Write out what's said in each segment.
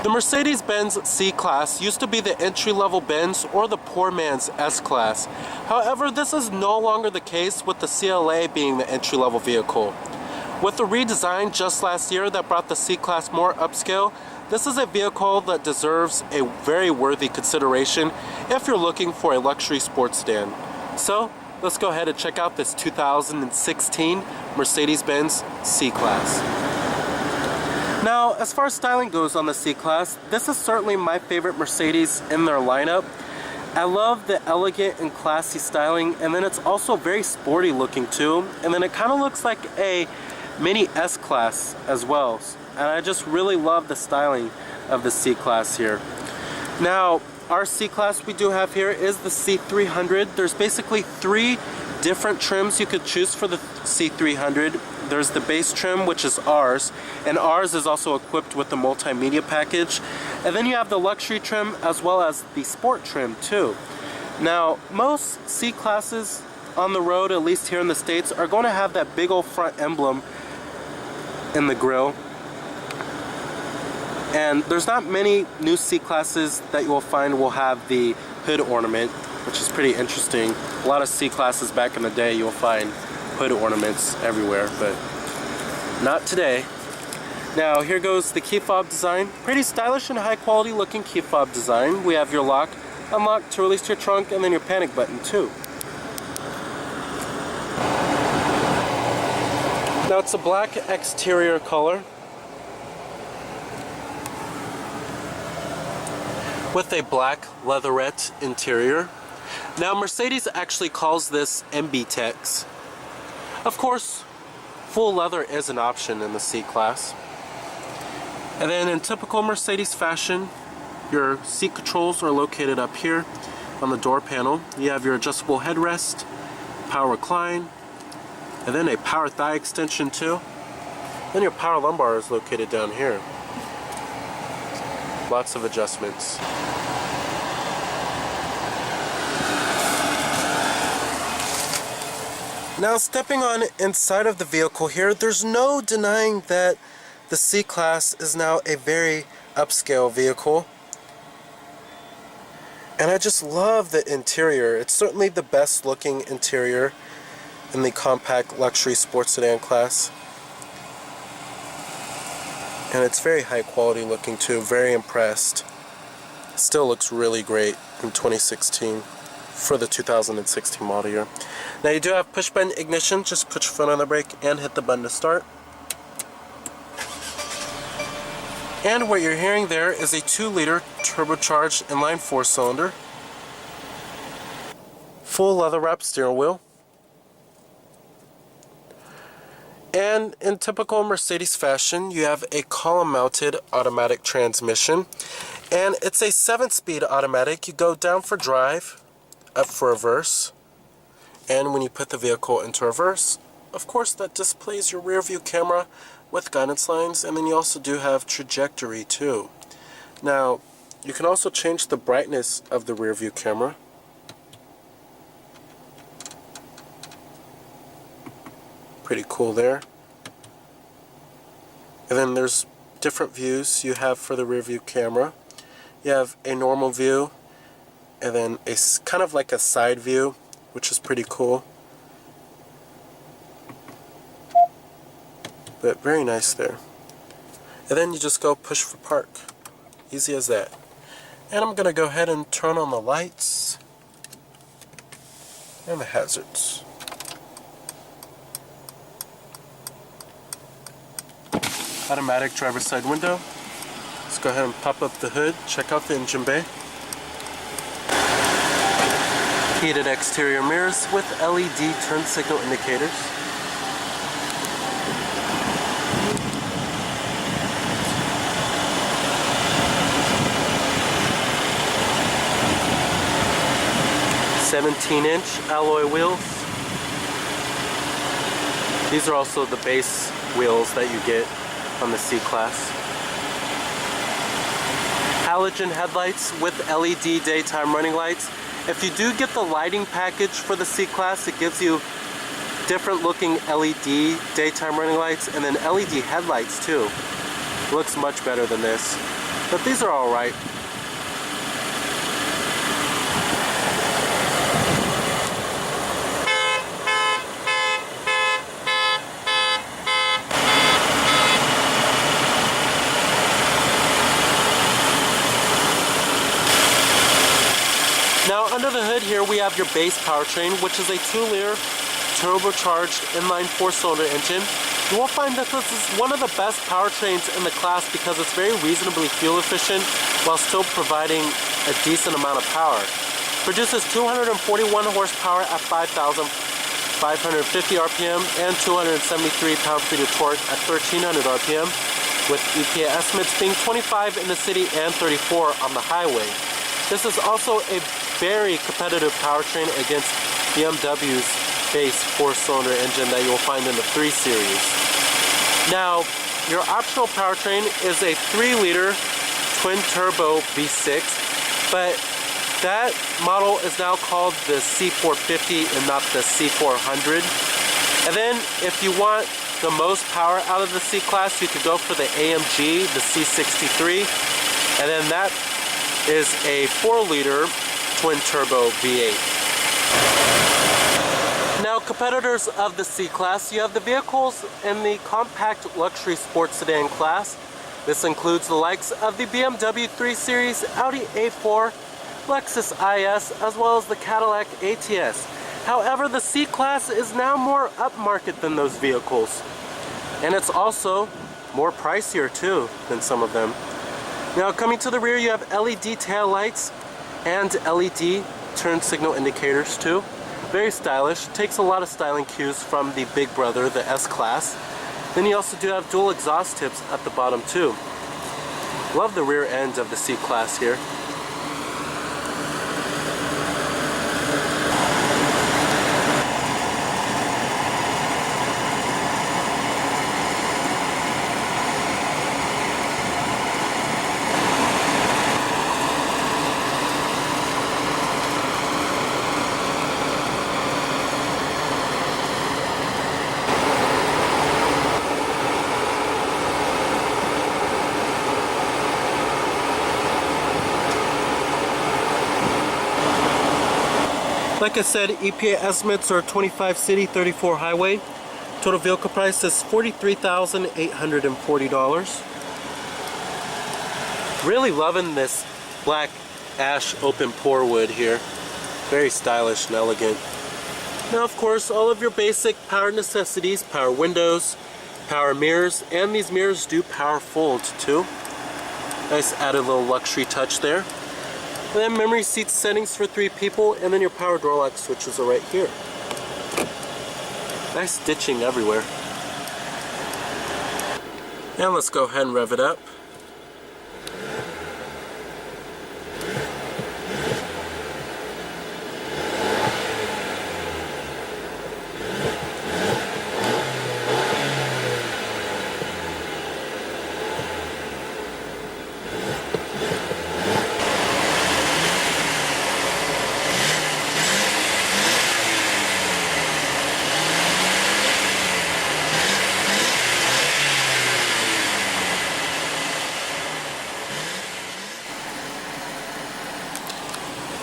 The Mercedes-Benz C-Class used to be the entry-level Benz or the poor man's S-Class. However, this is no longer the case with the CLA being the entry-level vehicle. With the redesign just last year that brought the C-Class more upscale, this is a vehicle that deserves a very worthy consideration if you're looking for a luxury sports sedan. So, let's go ahead and check out this 2016 Mercedes-Benz C-Class. Now, as far as styling goes on the C-Class, this is certainly my favorite Mercedes in their lineup. I love the elegant and classy styling, and then it's also very sporty looking too, and then it kind of looks like a mini S-Class as well, and I just really love the styling of the C-Class here. Now, our C-Class we do have here is the C300. There's basically 3 different trims you could choose for the C300. There's the base trim, which is ours, and ours is also equipped with the multimedia package. And then you have the luxury trim as well as the sport trim too. Now, most C-Classes on the road, at least here in the States, are going to have that big old front emblem in the grille. And there's not many new C-Classes that you will find will have the hood ornament, which is pretty interesting. A lot of C-Classes back in the day you'll find hood ornaments everywhere, but not today. Now here goes the key fob design. Pretty stylish and high quality looking key fob design. We have your lock, unlock to release your trunk, and then your panic button too. Now it's a black exterior color with a black leatherette interior. Now Mercedes actually calls this MB-Tex. Of course, full leather is an option in the C-Class. And then in typical Mercedes fashion, your seat controls are located up here on the door panel. You have your adjustable headrest, power recline, and then a power thigh extension too. Then your power lumbar is located down here. Lots of adjustments. Now stepping on inside of the vehicle here, there's no denying that the C-Class is now a very upscale vehicle. And I just love the interior. It's certainly the best looking interior in the compact luxury sports sedan class. And it's very high quality looking too, very impressed. Still looks really great in 2016. For the 2016 model year. Now you do have push button ignition. Just put your foot on the brake and hit the button to start. And what you're hearing there is a 2-liter turbocharged inline 4-cylinder. Full leather wrapped steering wheel. And in typical Mercedes fashion, you have a column mounted automatic transmission. And it's a 7-speed automatic. You go down for drive, up for reverse, and when you put the vehicle into reverse, of course that displays your rear view camera with guidance lines, and then you also do have trajectory too. Now you can also change the brightness of the rear view camera. Pretty cool there. And then there's different views you have for the rear view camera. You have a normal view, and then a kind of like a side view, which is pretty cool. But very nice there. And then you just go push for park. Easy as that. And I'm going to go ahead and turn on the lights and the hazards. Automatic driver's side window. Let's go ahead and pop up the hood, check out the engine bay. Heated exterior mirrors with LED turn signal indicators. "17-inch alloy wheels." These are also the base wheels that you get on the C-Class. Halogen headlights with LED daytime running lights. If you do get the lighting package for the C-Class, it gives you different looking LED daytime running lights and then LED headlights too. Looks much better than this. but these are alright. Now under the hood here we have your base powertrain, which is a 2-liter turbocharged inline 4-cylinder engine. You will find that this is one of the best powertrains in the class because it's very reasonably fuel efficient while still providing a decent amount of power. Produces 241 horsepower at 5,550 RPM and 273 pound-feet of torque at 1,300 RPM, with EPA estimates being 25 in the city and 34 on the highway. This is also a very competitive powertrain against BMW's base 4-cylinder engine that you'll find in the 3 Series. Now, your optional powertrain is a 3-liter twin-turbo V6, but that model is now called the C450 and not the C400. And then, if you want the most power out of the C-Class, you could go for the AMG, the C63, and then that is a 4-liter twin-turbo V8. Now, competitors of the C-Class, you have the vehicles in the compact luxury sports sedan class. This includes the likes of the BMW 3 Series, Audi A4, Lexus IS, as well as the Cadillac ATS. However, the C-Class is now more upmarket than those vehicles. And it's also more pricier too than some of them. Now, coming to the rear, you have LED tail lights and LED turn signal indicators too. Very stylish. Takes a lot of styling cues from the big brother, the S-Class. Then you also do have dual exhaust tips at the bottom too. Love the rear end of the C-Class here. Like I said, EPA estimates are 25 city, 34 highway. Total vehicle price is $43,840. Really loving this black ash open pore wood here. Very stylish and elegant. Now, of course, all of your basic power necessities, power windows, power mirrors, and these mirrors do power fold too. Nice added little luxury touch there. And then memory seat settings for 3 people, and then your power door lock switches are right here. Nice stitching everywhere. And let's go ahead and rev it up.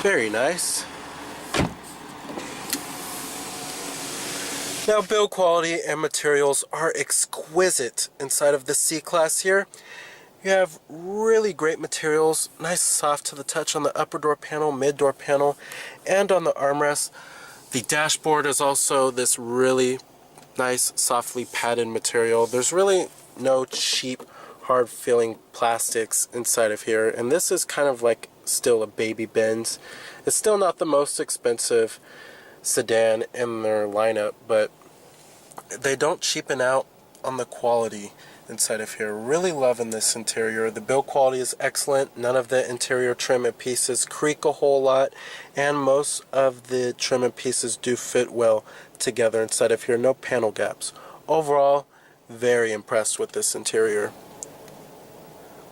Very nice. Now, build quality and materials are exquisite inside of the C-Class here. You have really great materials, nice soft to the touch on the upper door panel, mid door panel, and on the armrest. The dashboard is also this really nice, softly padded material. There's really no cheap, hard feeling plastics inside of here, and this is kind of like still a baby Benz. It's still not the most expensive sedan in their lineup, but they don't cheapen out on the quality inside of here. Really loving this interior. The build quality is excellent. None of the interior trim and pieces creak a whole lot, and most of the trim and pieces do fit well together inside of here. No panel gaps. Overall, very impressed with this interior.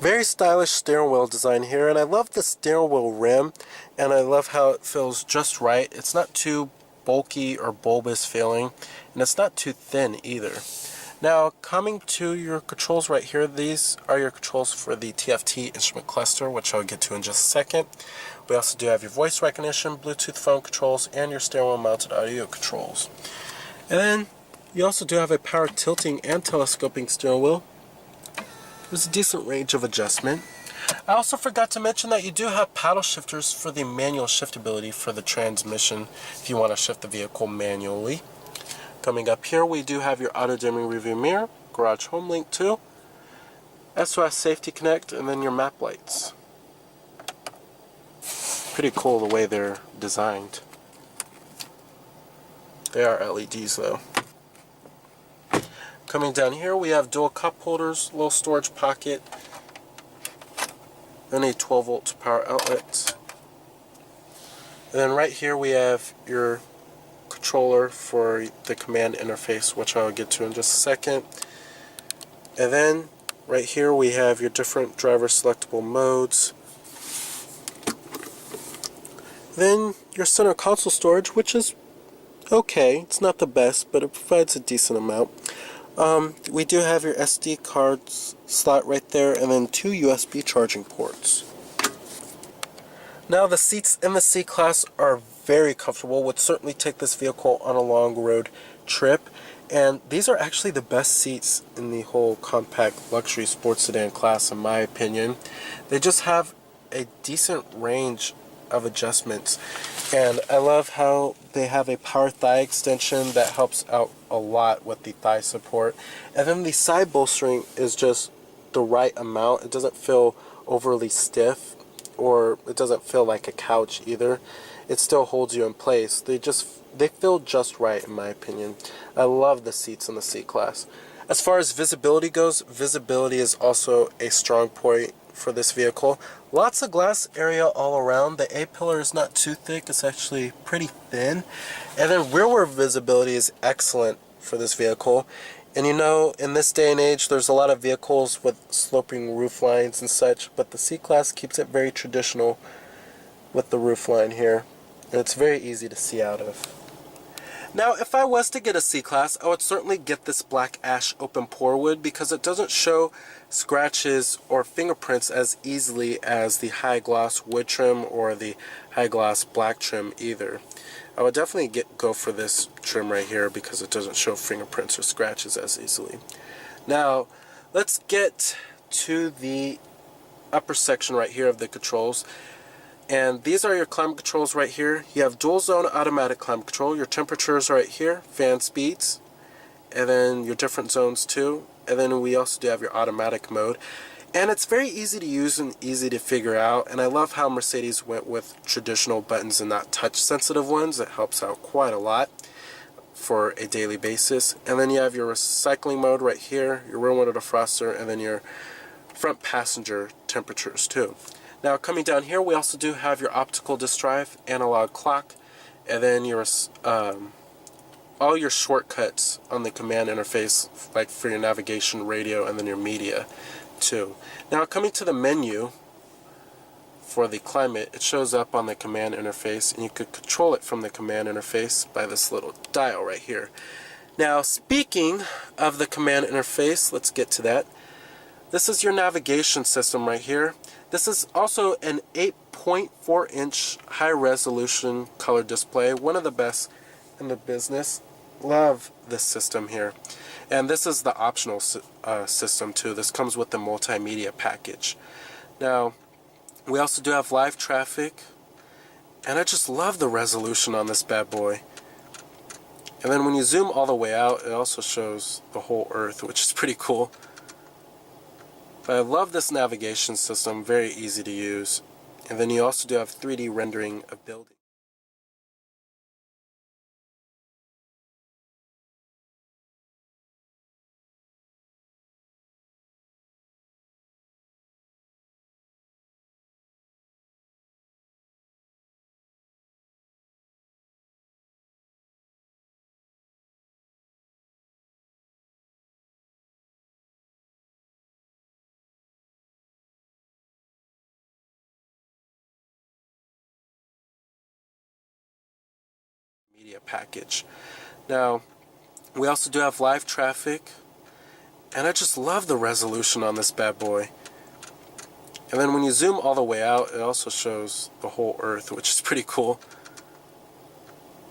Very stylish steering wheel design here, and I love the steering wheel rim, and I love how it feels just right. It's not too bulky or bulbous feeling, and it's not too thin either. Now, coming to your controls right here, these are your controls for the TFT instrument cluster, which I'll get to in just a second. We also do have your voice recognition, Bluetooth phone controls, and your steering wheel mounted audio controls. And then you also do have a power tilting and telescoping steering wheel. There's a decent range of adjustment. I also forgot to mention that you do have paddle shifters for the manual shiftability for the transmission if you want to shift the vehicle manually. Coming up here, we do have your auto-dimming rearview mirror, garage home link 2, SOS Safety Connect, and then your map lights. Pretty cool the way they're designed. They are LEDs though. Coming down here, we have dual cup holders, little storage pocket, and a 12-volt power outlet. And then right here we have your controller for the command interface, which I'll get to in just a second. And then right here we have your different driver selectable modes. Then your center console storage, which is okay. It's not the best, but it provides a decent amount. We do have your SD card slot right there, and then 2 USB charging ports. Now the seats in the C-Class are very comfortable, would certainly take this vehicle on a long road trip, and these are actually the best seats in the whole compact luxury sports sedan class in my opinion. They just have a decent range of adjustments, and I love how they have a power thigh extension that helps out a lot with the thigh support, and then the side bolstering is just the right amount. It doesn't feel overly stiff, or it doesn't feel like a couch either. It still holds you in place. They feel just right in my opinion. I love the seats in the C-Class. As far as visibility goes, visibility is also a strong point for this vehicle. Lots of glass area all around. The A-pillar is not too thick, it's actually pretty thin. And then rearward visibility is excellent for this vehicle. And you know, in this day and age, there's a lot of vehicles with sloping roof lines and such, but the C-Class keeps it very traditional with the roof line here. And it's very easy to see out of. Now, if I was to get a C-Class, I would certainly get this black ash open pore wood because it doesn't show scratches or fingerprints as easily as the high gloss wood trim or the high gloss black trim either. I would definitely go for this trim right here because it doesn't show fingerprints or scratches as easily. Now, let's get to the upper section right here of the controls. And these are your climate controls right here. You have dual zone automatic climate control. Your temperatures right here, fan speeds, and then your different zones too. And then we also do have your automatic mode. And it's very easy to use and easy to figure out. And I love how Mercedes went with traditional buttons and not touch sensitive ones. It helps out quite a lot for a daily basis. And then you have your recycling mode right here, your rear window defroster, and then your front passenger temperatures too. Now coming down here, we also do have your optical disc drive, analog clock, and then your all your shortcuts on the command interface, like for your navigation, radio, and then your media too. Now coming to the menu for the climate, it shows up on the command interface, and you could control it from the command interface by this little dial right here. Now speaking of the command interface, let's get to that. This is your navigation system right here. This is also an 8.4-inch high-resolution color display, one of the best in the business. Love this system here. And this is the optional system too. This comes with the multimedia package. Now, we also do have live traffic, and I just love the resolution on this bad boy. And then when you zoom all the way out, it also shows the whole Earth, which is pretty cool. But I love this navigation system, very easy to use. And then you also do have 3D rendering of buildings. Media package. Now, we also do have live traffic, And I just love the resolution on this bad boy. And then when you zoom all the way out, it also shows the whole Earth, which is pretty cool.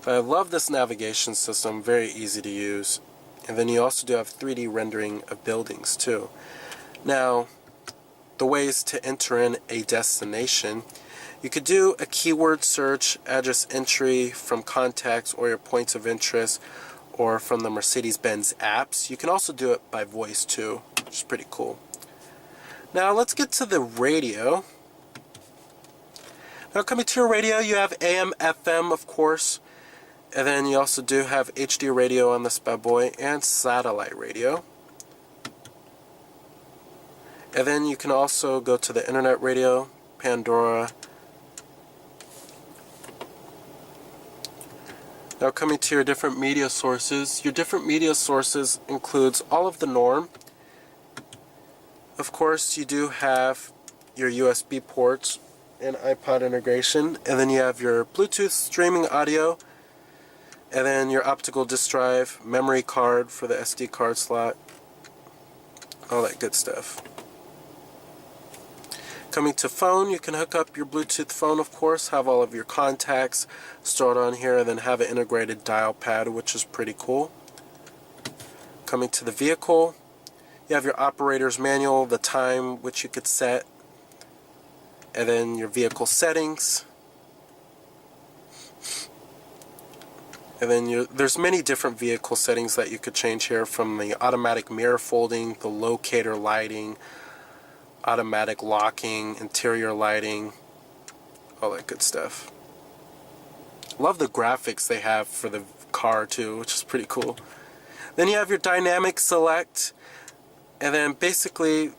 But I love this navigation system, very easy to use. And then you also do have 3D rendering of buildings too. Now, the ways to enter in a destination, you could do a keyword search, address entry from contacts or your points of interest, or from the Mercedes-Benz apps. You can also do it by voice too, which is pretty cool. Now let's get to the radio. Now coming to your radio, you have AM, FM, of course, and then you also do have HD radio on this bad boy and satellite radio. And then you can also go to the internet radio, Pandora. Now coming to your different media sources, your different media sources includes all of the norm. Of course, you do have your USB ports and iPod integration, and then you have your Bluetooth streaming audio, and then your optical disk drive, memory card for the SD card slot, all that good stuff. Coming to phone, you can hook up your Bluetooth phone, of course, have all of your contacts stored on here, and then have an integrated dial pad, which is pretty cool. Coming to the vehicle, you have your operator's manual, the time which you could set, and then your vehicle settings. And then there's many different vehicle settings that you could change here, from the automatic mirror folding, the locator lighting, automatic locking, interior lighting, all that good stuff. Love the graphics they have for the car too, which is pretty cool. Then you have your dynamic select, and then basically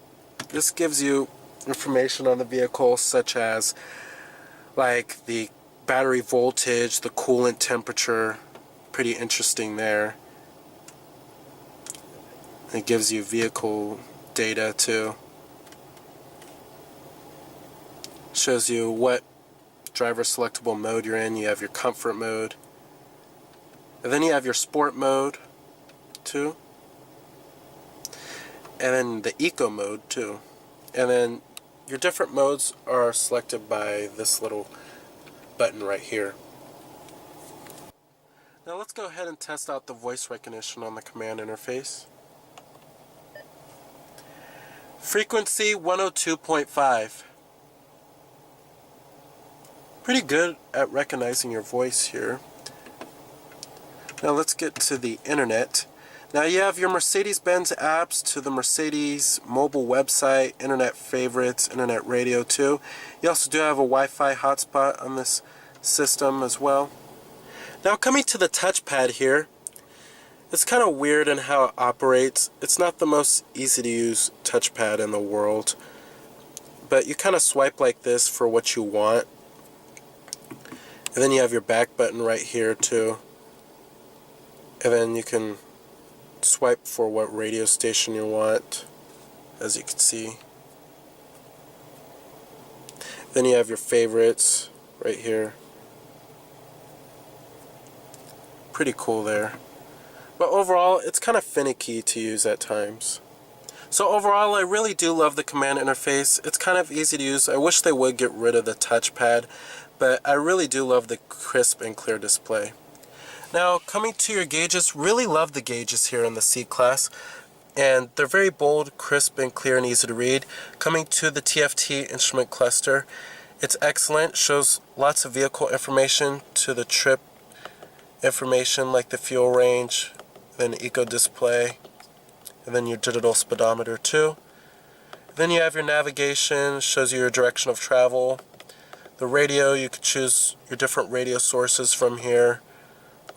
this gives you information on the vehicle, such as like the battery voltage, the coolant temperature. Pretty interesting there. It gives you vehicle data too. Shows you what driver selectable mode you're in. You have your comfort mode, and then you have your sport mode too, and then the eco mode too. And then your different modes are selected by this little button right here. Now let's go ahead and test out the voice recognition on the command interface. Frequency 102.5. Pretty good at recognizing your voice here. Now let's get to the internet. Now you have your Mercedes-Benz apps to the Mercedes mobile website, internet favorites, internet radio too. You also do have a Wi-Fi hotspot on this system as well. Now coming to the touchpad here, it's kind of weird in how it operates. It's not the most easy to use touchpad in the world, but you kind of swipe like this for what you want. And then you have your back button right here too. And then you can swipe for what radio station you want, as you can see. Then you have your favorites right here. Pretty cool there. But overall, it's kind of finicky to use at times. So overall, I really do love the command interface. It's kind of easy to use. I wish they would get rid of the touchpad, but I really do love the crisp and clear display. Now, coming to your gauges, really love the gauges here in the C-Class. And they're very bold, crisp, and clear and easy to read. Coming to the TFT instrument cluster, it's excellent. Shows lots of vehicle information to the trip information, like the fuel range, then eco display, and then your digital speedometer too. Then you have your navigation, shows you your direction of travel. The radio, you could choose your different radio sources from here,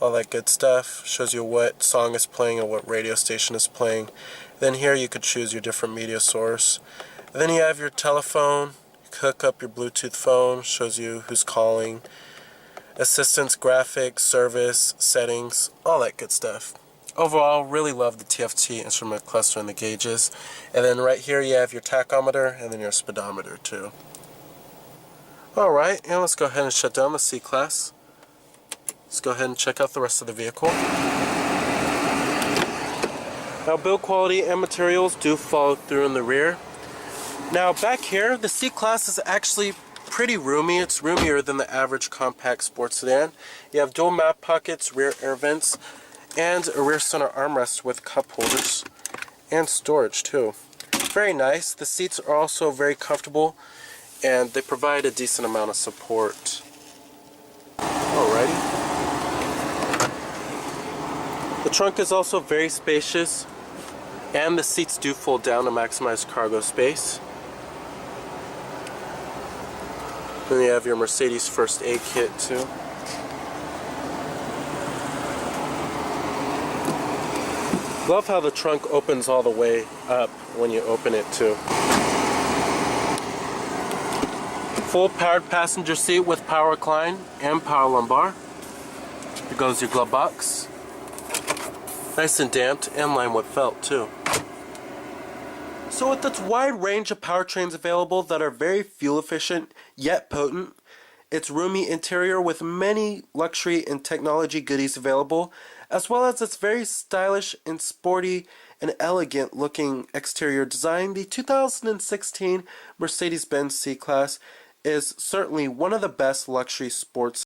all that good stuff. Shows you what song is playing and what radio station is playing. Then here you could choose your different media source. And then you have your telephone. You can hook up your Bluetooth phone, shows you who's calling. Assistance, graphics, service, settings, all that good stuff. Overall, really love the TFT instrument cluster and the gauges. And then right here you have your tachometer and then your speedometer too. Alright, and let's go ahead and shut down the C-Class. Let's go ahead and check out the rest of the vehicle. Now build quality and materials do follow through in the rear. Now back here, the C-Class is actually pretty roomy. It's roomier than the average compact sports sedan. You have dual map pockets, rear air vents, and a rear center armrest with cup holders and storage too. Very nice. The seats are also very comfortable and they provide a decent amount of support. Alrighty. The trunk is also very spacious and the seats do fold down to maximize cargo space. Then you have your Mercedes first aid kit too. Love how the trunk opens all the way up when you open it too. Full powered passenger seat with power recline and power lumbar. Here goes your glove box. Nice and damped and lined with felt too. So with its wide range of powertrains available that are very fuel efficient yet potent, its roomy interior with many luxury and technology goodies available, as well as its very stylish and sporty and elegant looking exterior design, the 2016 Mercedes-Benz C-Class is certainly one of the best luxury sports